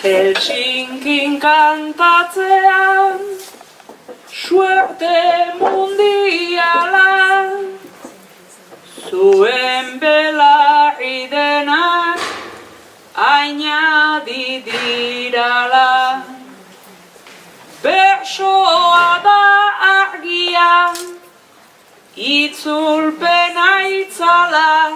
Helsinkin kantatzean, suerte mundiala, zuen belarri denak añadi dirala. Bersoa da argia, itzulpena itzala,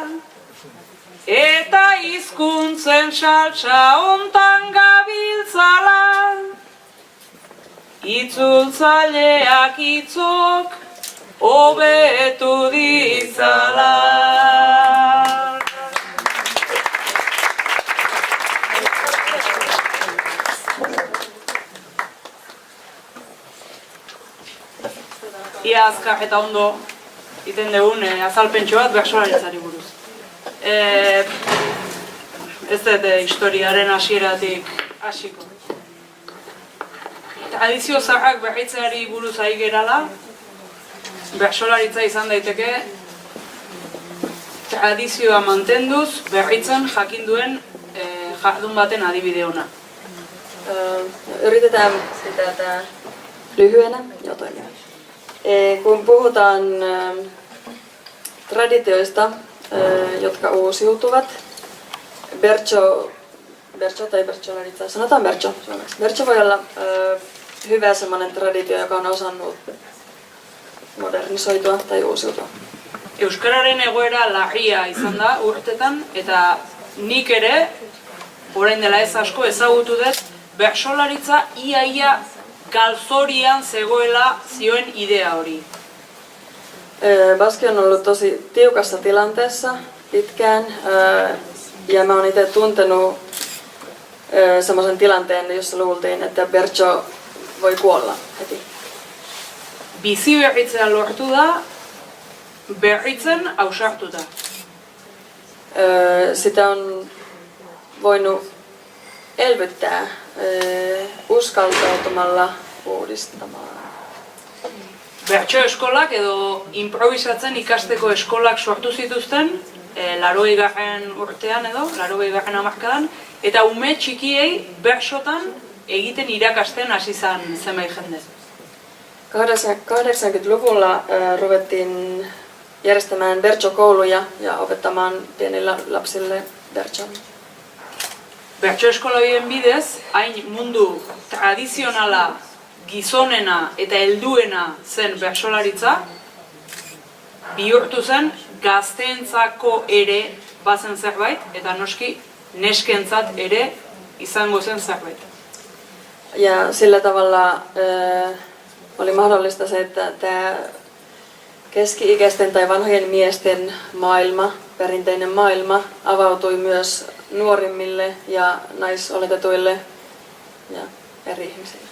eta hizkuntzen saltsa hontan gabiltzala. Itzultzaileak itzok hobetu ditzala. Ia azkar eta ondo iten dugun azalpentxo bat bertsolaritzari buruz. Ez dut historiaren hasieratik hasiko. Tradizio zaharrak berritzeari buruz ari gerala, bertsolaritza izan daiteke tradizioa mantenduz berritzen jakin duen jardun baten adibide ona. Yritetään pitää lyhyenä ja toimia. Kun puhutaan traditioista, jotka uusiutuvat, Bertso tai bertsolaritsa, sanotaan Bertso suomeksi. Bertso voi olla hyvä semmoinen traditio, joka on osannut modernisoitua tai uusiutua. Euskararen egoera larria izan da urtetan, eta nik ere, orain dela ez asko ezagutu dut, bertsolaritza ia galzorian zegoela zioen idea hori. Baski on ollut tosi tiukassa tilanteessa pitkään, ja mä oon itse tuntenut semmoisen tilanteen, jossa luultiin, että Bertso voi kuolla heti. Bizi berritzea lortu da, berritzen ausartuta. Sitä on voinut elvyttää uskaltautumalla uudistamaan. Bertso eskolak edo improvisatzen ikasteko eskolak sortu zituzten, 80. urtean edo, 80. hamarkadan, eta ume txikiei bertsotan egiten irakasten hasi zenbait jende. 80-luvulla ruvettiin järjestämään Bertso-kouluja ja opettamaan pienille lapsille Bertson. Bertso eskoloien bidez, hain mundu tradizionala, gizonena eta helduena zen bertsolaritza, bihurtu zen gazteentzako ere bazen zerbait, eta noski neskentzat ere izango zen zerbait. Ja sillä tavalla oli mahdollista se, että tämä keski-ikäisten tai vanhojen miesten maailma, perinteinen maailma, avautui myös nuorimmille ja naisoletetuille ja eri ihmisille.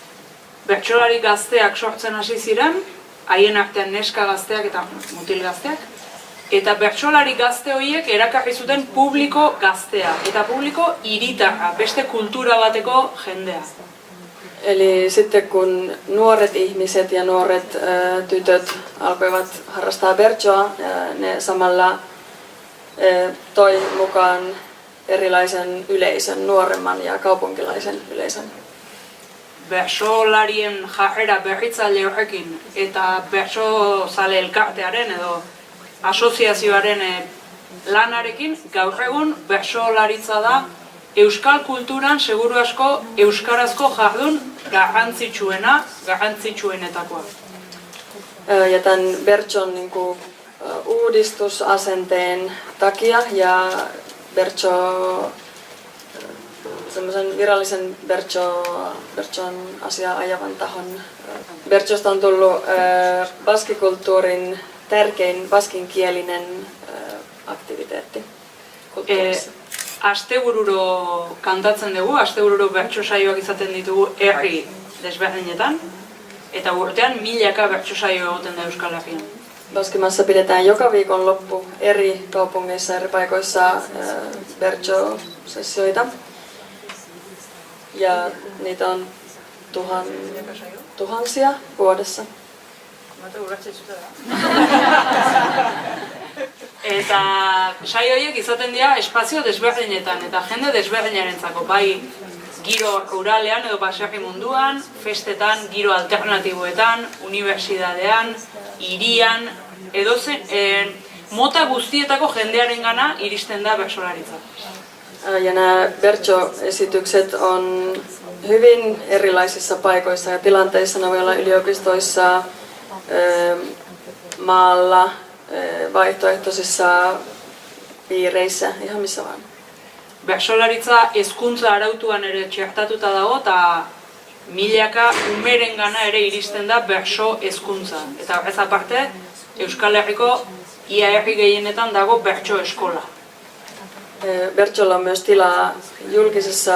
Bertsolari gazteak sortzen hasi ziren, haien artean neska gazteak eta mutil gazteak, eta bertsolari gazte horiek erakarri zuten publiko gaztea, eta publiko hiritarra, beste kultura bateko jendea. Eli sitten kun nuoret ihmiset ja nuoret tytöt alkoivat harrastaa Bertsoa, ne samalla toi mukaan erilaisen yleisön, nuoremman ja kaupunkilaisen yleisön. Bertsolarien jarrera berritzaile horrekin eta bertsozale elkartearen edo asoziazioaren lanarekin gaur egun bertsolaritza da euskal kulturan seguru asko euskarazko jardun garrantzitsuenetakoa. Ja tämän Bertson niinku uudistusasenteen takia ja Bertso semmoisen virallisen Bertson asiaa ajavan tahon. Bertsosta on tullut baskikulttuurin tärkein baskinkielinen aktiviteetti kulttuurissa. Astebururo kantatzen dugu, astebururo bertso saioak izaten ditugu herri desberdinetan, eta urtean milaka bertso saio egoten da Euskal Herrian. Baskimassa pidetään joka viikonloppu eri kaupungeissa, eri paikoissa Bertso-sessioita. Ja niitä on tuhansia vuodessa. Eta saio horiek izaten dira espazio desberdinetan eta jende desberdinarentzako, bai giro ruralean edo baserri munduan, festetan, giro alternatiboetan, unibertsitatean, hirian, edozen, mota guztietako jendearen gana iristen da bertsolaritza. Ja nämä bertso-esitykset on hyvin erilaisissa paikoissa ja tilanteissa. Ne voi olla yliopistoissa, maalla, vaihtoehtoisissa piireissä, ihan missä vaan. Bertsolaritza hezkuntza arautuan ere txertatuta dago eta milaka umeren gana ere iristen da bertso hezkuntza. Eta horrez aparte, Euskal Herriko ia herri gehienetan dago bertso eskola. Bertsolla on myös tilaa julkisessa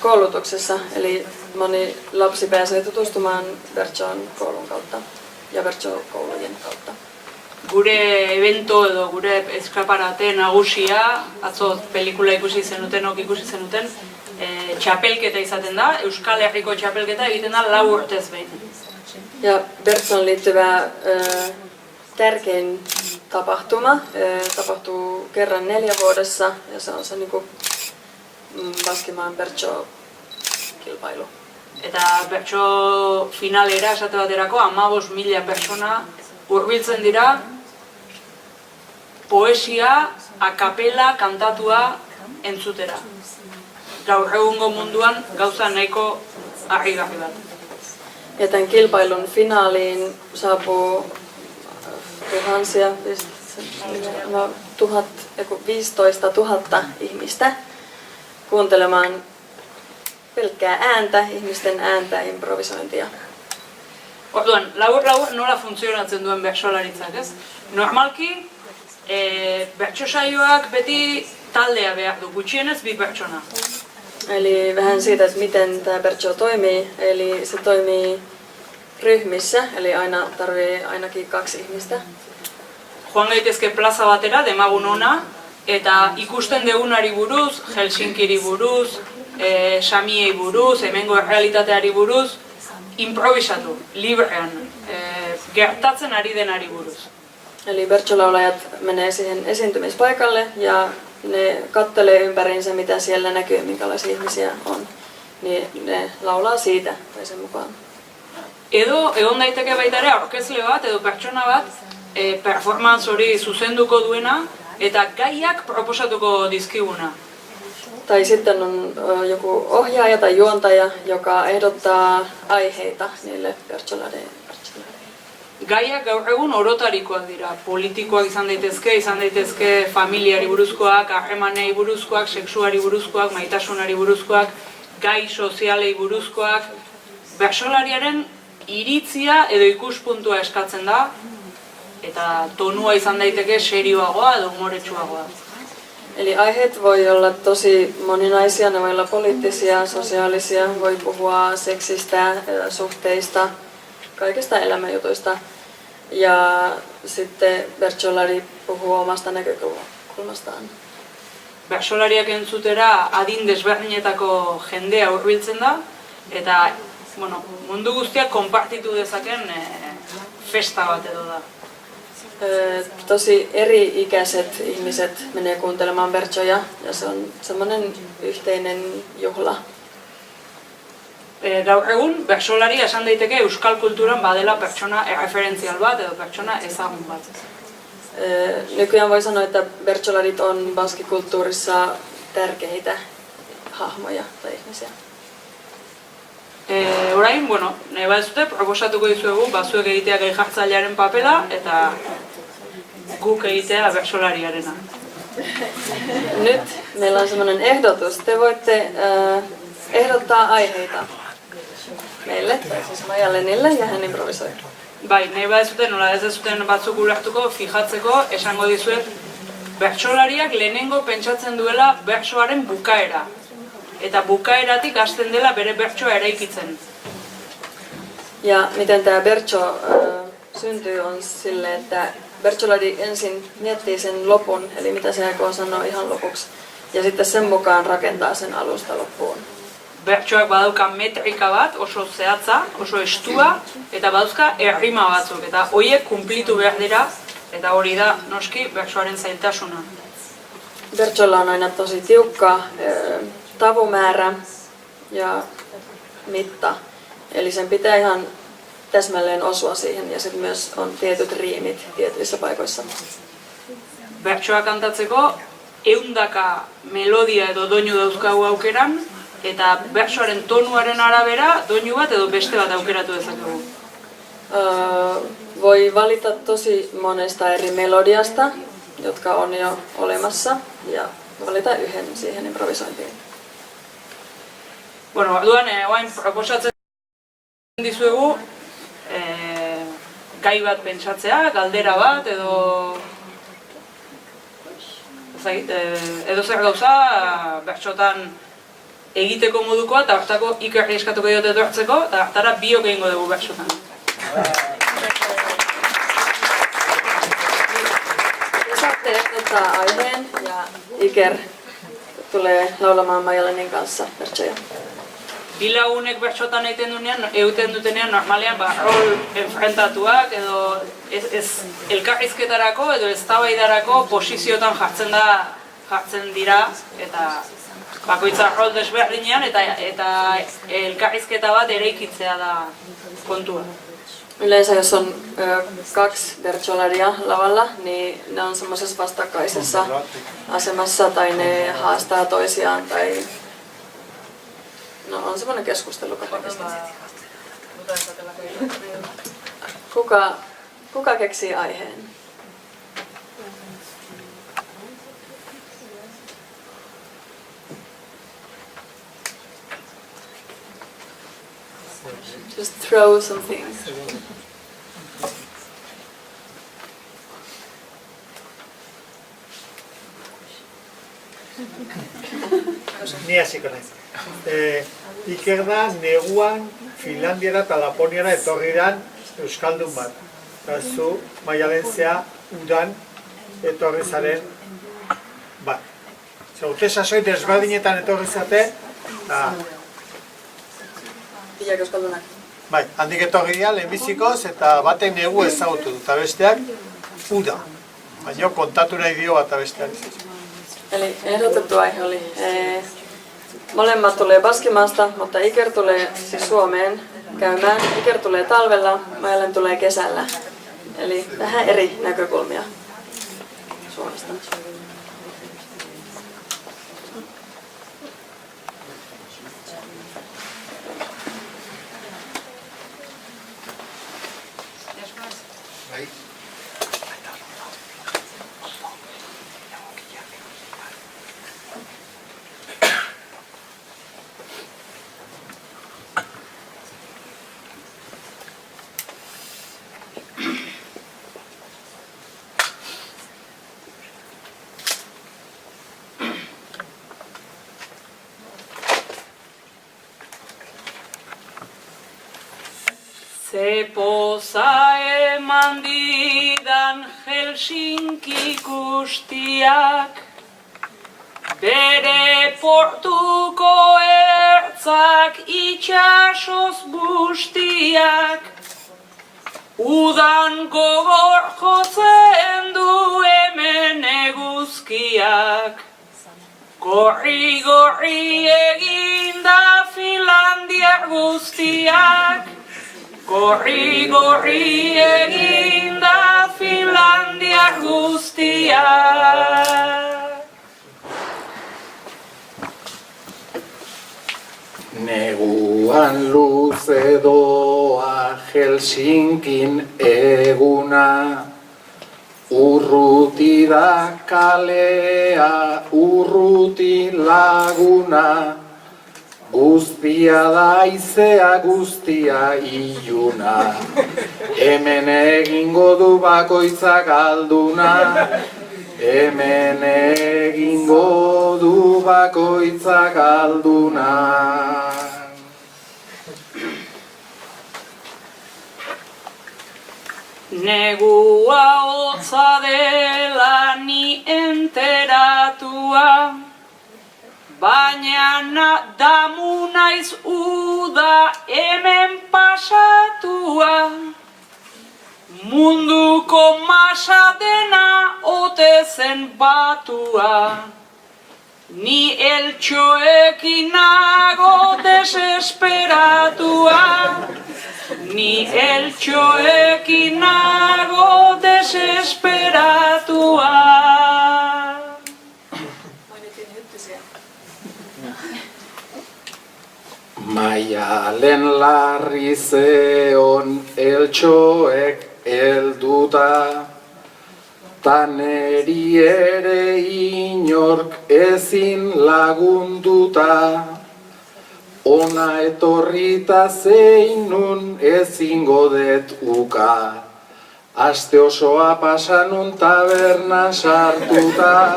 koulutuksessa, eli moni lapsi pääsee tutustumaan Bertson koulun kautta ja Bertso-koulujen kautta. Gure evento edo gure eskaparate nagusia, atzo pelikula ikusi zenuten, txapelketa izaten da, Euskal Herriko txapelketa egiten da 4 urtez behin. Ja Bertson liittyvä tärkein tapahtuma tapahtuu kerran 4 vuodessa ja se on se niinku Baskimaan Bertso-kilpailu. Eta bertso finalera esate baterako 15.000 pertsona hurbiltzen dira poesia, a capella kantatua entzutera. Gaur egungo munduan gauza nahiko harrigarri bat. Ja tämän kilpailun finaaliin saapuu tuhansia, 15 000 ihmistä kuuntelemaan pelkkää ääntä, ihmisten ääntä, improvisointia. Orduan, labur nola funtzionatzen duen bertsolaritzak, ez? Normalki, bertsosaioak beti taldea behar du, gutxienez 2 pertsona. Eli vähän siitä, että miten tämä Bertso toimii. Eli se toimii ryhmissä, eli aina tarvii ainakin 2 ihmistä. Joan gaitezke plaza batera, demagun ona, eta ikusten degunari buruz, Helsinkiri buruz, Samiei buruz, hemengo errealitateari buruz, improvisatu, librean, gertatzen ari denari buruz. Eli bertsolaulajat menee siihen esiintymispaikalle ja ne kattelee ympäriinsä, mitä siellä näkyy, minkälaisia ihmisiä on. Niin ne laulaa siitä tai sen mukaan. Edo, egon daiteke baita ere aurkezle bat edo pertsona bat performance hori zuzenduko duena eta gaiak proposatuko dizkiguna. Tai sitten on joku ohjaaja tai juontaja, joka ehdottaa aiheita niille bertsoladeille. Gaiak gaur egun orotarikoak dira. Politikoak izan daitezke familiari buruzkoak, harremanei buruzkoak, sexuari buruzkoak, maitasunari buruzkoak, gai sozialei buruzkoak. Bertsolariaren iritzia edo ikuspuntua eskatzen da, eta tonua izan daiteke serioagoa edo humoretsuagoa. Eli aiheet voi olla tosi moninaisia, ne voi olla poliittisia, sosiaalisia, voi puhua seksistä, suhteista, kaikista elämänjutuista. Ja sitten bertsolari puhuu omasta näkökulmastaan. Bertsolariak entzutera adin desberdinetako jendea hurbiltzen da, eta mundu guztiak konpartitu dezaken festa bat edo da. Tosi eri-ikäiset ihmiset menee kuuntelemaan bertsoja ja se on semmoinen yhteinen juhla. Gaur egun, bertsolaria esan daiteke euskal kulturan badela pertsona erreferentzial bat edo pertsona ezagun bat. Nykyään voi sanoa, että bertsolarit on baskikulttuurissa tärkeitä hahmoja tai ihmisiä. Orain, nahi baduzute, proposatuko dizuegu bazuek egitea gai jartzailearen papela eta guk egitea bertsolariarena. Nyt meillä on semmoinen ehdotus. Te voitte ehdottaa aiheita meille, tai siis Maija Lenille, ja hän improvisoi. Bai, nahi baduzute, nola ez dezuten batzuk ulertuko, fijatzeko, esango dizuet, bertsolariak lehenengo pentsatzen duela bertsoaren bukaera. Eta bukaeratik hasten dela bere bertsoa eraikitzen. Ja miten tämä bertso syntyy on sille, että bertsolari ensin miettii sen lopun, eli mitä se aikoo sanoa ihan lopuksi, ja sitten sen mukaan rakentaa sen alusta loppuun. Bertsoak badauka metrika bat, oso zehatza, oso estua, eta badauzka errima batzuk, eta horiek kumplitu behar dira, eta hori da noski bertsoaren zailtasuna. Bertsolla on aina tosi tiukka tavumäärä ja mitta. Eli sen pitää ihan täsmälleen osua siihen ja sitten myös on tietyt riimit tietyissä paikoissa. Bertsoa kantatzeko, 100 melodia edo doinu dauzkagu aukeran, eta bertsoaren tonuaren arabera doinu bat edo beste bat aukeratu dezakegu. Voi valita tosi monesta eri melodiasta, jotka on jo olemassa, ja valita yhden siihen improvisointiin. Bueno, orduan, oain proposatzen dizuegu gai bat pentsatzea, galdera bat edo edo zer gauza bertsotan egiteko modukoa eta hartako Ikerri eskatuko diote etortzeko eta hartara biok egingo dugu bertsotan. Ja saatte ehdottaa aiheen ja Iker tulee laulamaan Maija-Lenin kanssa bertsoja. Bi lagunek bertsotan egiten dutenean normalean rol enfrentatuak edo ez elkarrizketarako edo eztabaidarako posiziotan jartzen dira eta bakoitza rol desberdinean eta elkarrizketa bat eraikitzea da kontua. Yleensä jos on 2 bertsolaria lavalla, niin ne on semmoisessa vastakkaisessa asemassa tai ne haastaa toisiaan tai no on semmoinen keskustelu kaikesta. Kuka keksii aiheen? Just throw some things. Ni hasiko naiz. Iker da neguan Finlandiara eta Laponiara etorriran euskaldun bat. Eta zu Maia-Len zea udan etorri zaren bat. Zaute sasoi desberdinetan etorri zate, Pilak euskaldunak. bai, handik etorri dira lehenbizikoz eta batek negu ezagutu du, eta besteak uda. Baina kontatu nahi dio bat eta besteak. Eli ehdotettu aihe oli, molemmat tulee Baskimaasta, mutta Iker tulee siis Suomeen käymään. Iker tulee talvella, Maija-Len tulee kesällä. Eli vähän eri näkökulmia Suomesta. Ze poza eman didan Helsinki guztiak, bere portuko ertzak itxasoz bustiak, udan gogor jotzen du hemen eguzkiak, gorri gorri eginda Finlandiar guztiak, gorri gorri eginda Finlandiar guztiak. Neguan luze doa Helsinkin eguna, urruti da kalea, urruti laguna, guztia da izea, guztia iluna, hemen egingo du bakoitza galduna, hemen egingo du bakoitza galduna. Negua hotza dela ni enteratua, baina damu naiz uda hemen pasatua. Munduko masa dena ote zen batua, Ni eltxoekin nago desesperatua, ni eltxoekin nago desesperatua. Maialen larri zeon eltxoek helduta, ta neri ere inork ezin lagunduta, ona etorrita zeinun ezingo det uka, aste osoa pasanun taberna sartuta,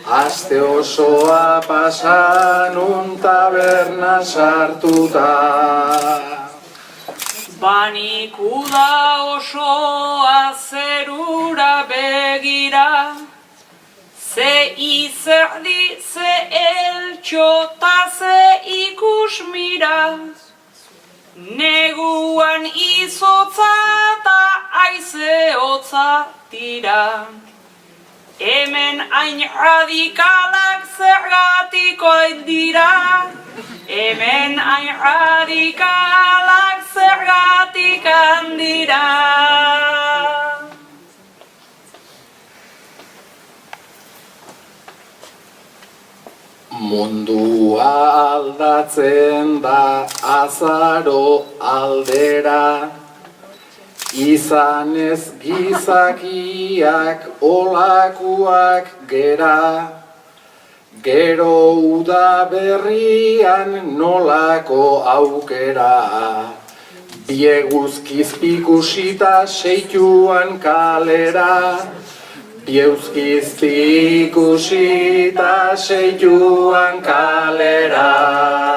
aste osoa pasanun taberna sartuta. Baniku da osoa zerura begira, ze izerdi, ze eltxo ta ze ikusmira, neguan izotza ta aize hotza tira. Hemen hain radikalak zergatik oin dira, hemen hain radikalak zergatik handira. Mundua aldatzen da azaro aldera, izanez gizakiak olakuak gera, gero uda berrian nolako aukera, bieguzkiz ikusita seituan kalera, bieguzkiz ikusita seituan kalera.